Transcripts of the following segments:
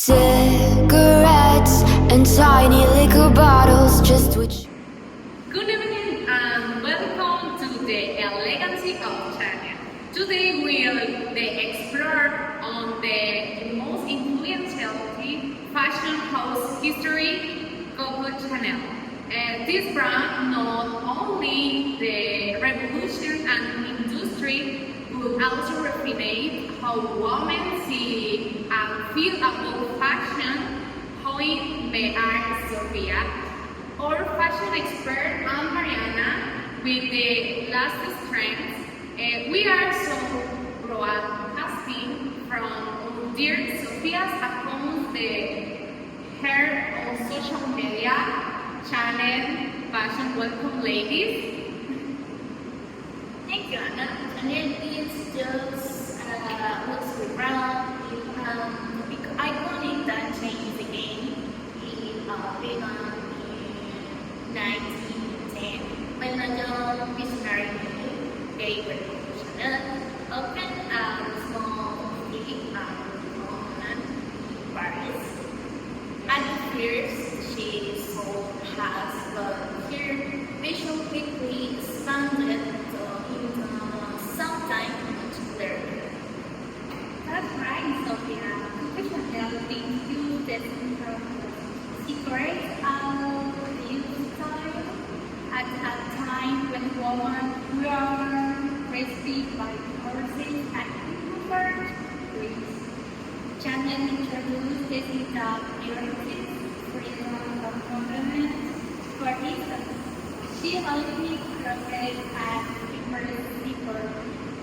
Cigarettes and tiny liquor bottles, just which. Good evening and welcome to the Elegancy of China. Today we'll explore on the most influential fashion house history, Coco Chanel. This brand not only the revolution and industry, but also refine how women see and feel about fashion, how they are Sophia, our fashion expert Anne Mariana with the last strengths. We are so broadcasting from our dear Sophia's account her on social media channel Fashion Welcome Ladies. Thank you, Anna. Chanel is just luxury brand iconic that changed the game in vegan in 1910 when a young visionary gave Chanel opened a small boutique in Paris. At first, she sold has, but her vision quickly expanded into something much clearer. That's right, Sophia. Coco Chanel thinks you the central secret of youth style at a time when women were raised by horses and comfort with Chanel introduced the idea of purity, freedom of movement. For instance, she only crafted and immersive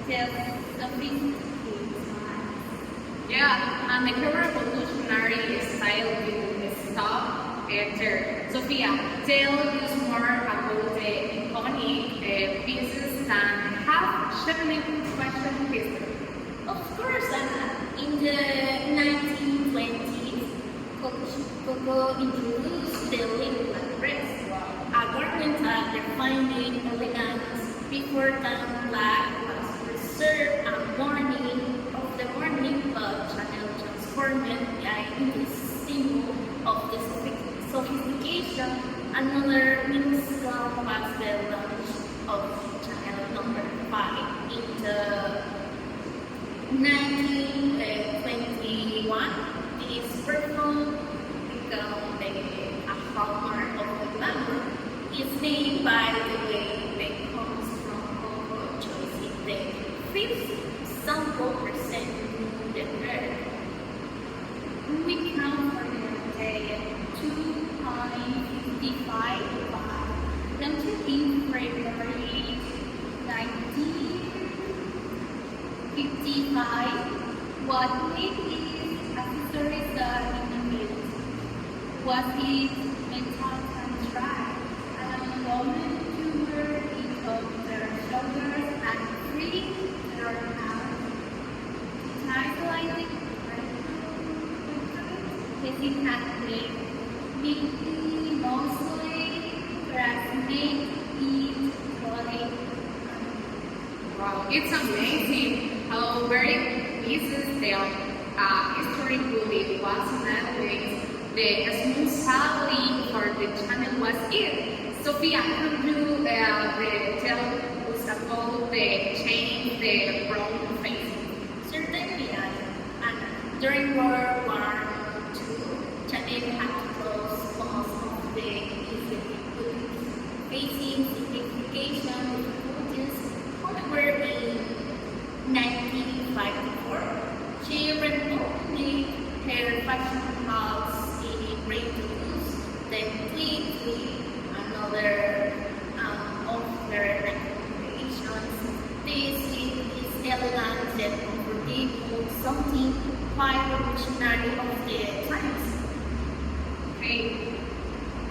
self-sufficient. Yeah, and the revolutionary style will stop after. Sophia, tell us more about the iconic pieces that have Chanel fashion history. Of course, in the 1920s, Coco introduced the liquid dress, a garment that refined elegance before that black was reserved and morning, but Chanel transformed it into a symbol of the sophistication. Another milestone was the launch of Chanel number 5 in the 1921. This perfume became a hallmark of the glamour. It's named by the way that comes from Coco choosing the fifth sample percent in the earth. We count for the day 2.55 until in February 1955. What made its accessories in the middle was its metal construct, allowing women to wear it on their shoulders and free their arms. Ties like taking at the Mickey mostly transmit it body. Wow, it's amazing how very pieces their history will be was met with the smooth sailing for the Chanel was it. Sophia, can you tell us about the change the brown face? Certainly, and during World War II, Chanel had to close most of the institutes, facing signification difficulties. However, in 1954, she reopened her fashion house in Great Toulouse, then quickly another of her recommendations. This is elegant and comfortable, something quite revolutionary of the times. Okay.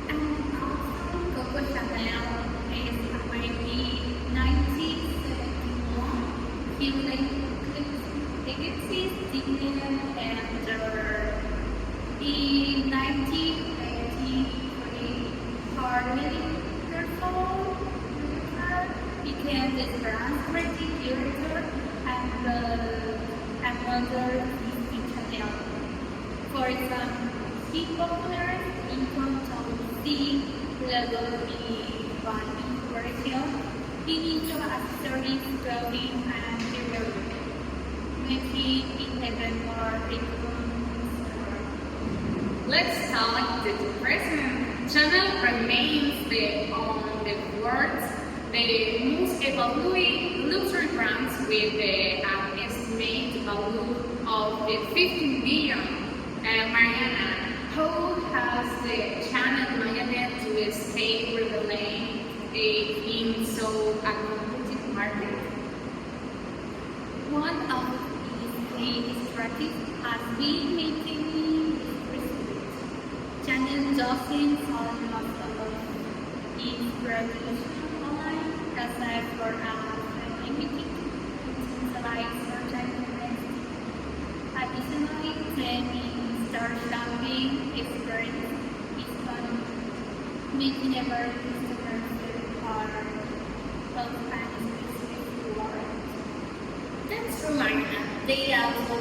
And also, Coco Chanel is already 1971. Legacy Dignity and in 1983, her military became the brand creative director and another Chanel. For example, he popular in terms of the level the body version, he needs to accessories, clothing, and jewelry, making it even more Let's talk the present. Chanel remains on the world's the most evaluated luxury brands with an estimated value of the 15 billion. Mariana, how has the Chanel managed to stay relevant in so a competitive market? One of its key strategies has been maintaining its Chanel doesn't sell most of its production online, except for a limited specialized merchandise. Additionally, the in-store shopping experience is fun, making every customer feel part of an exclusive world. That's true, Marina. They also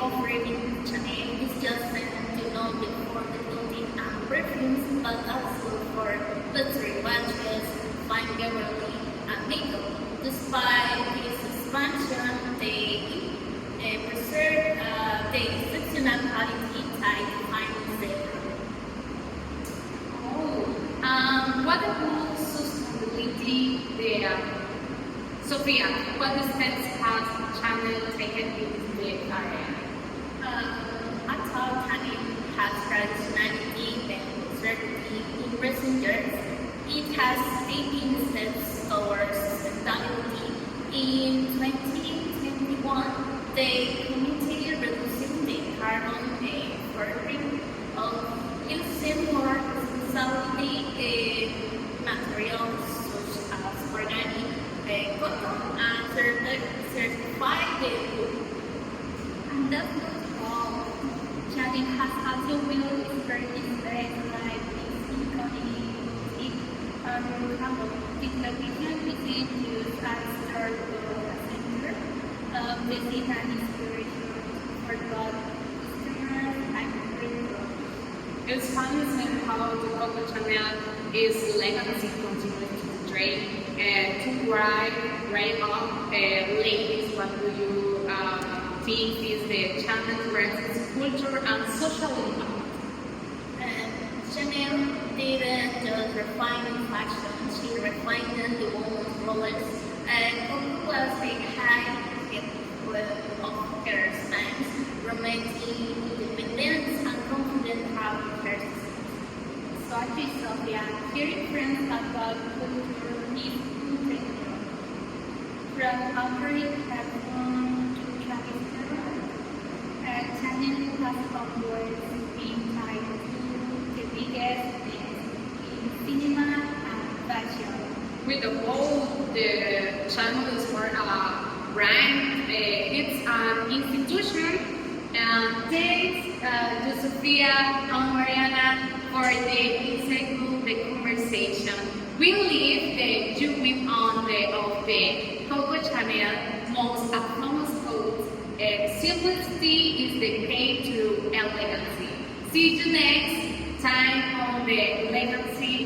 operating Chanel is just to know the for the clothing and perfumes, but also for luxury watches, fine jewelry, and makeup. Despite this expansion, they preserve the exceptional quality tied to fine silver. What about sustainability there? Sophia, what steps has Chanel taken in this area? Although Chanel has traditionally been conservative in recent years, it has taken steps towards sustainability. In 2021, they committed reducing the carbon footprint of using more sustainable materials such as organic cotton and certified wood. And that's not all. Chanel has also built its brand like its iconic urban campus. Its location is used as store center, visit and inspiration for both customers and creators. It's fascinating how the Coco Chanel is legacy continues to trade to rise up. Ladies, what do you think is the Chanel brand's culture and social impact? Chanel didn't just refine fashion, she refined the woman's roles. Coco was the high of her stance, romantic, independence, and confident proud person. So actually, Sophia, hearing friends about culture is incredible. From offering platform to traditional, Chanel has always been tied to the biggest in cinema and fashion. With the both the Chanel is for a brand, it's an institution. And thanks to Sophia and Mariana for the insightful the conversation. We leave the viewing on of the Coco Chanel most famous quote. Simplicity is the key to elegancy. See you next time on the Legacy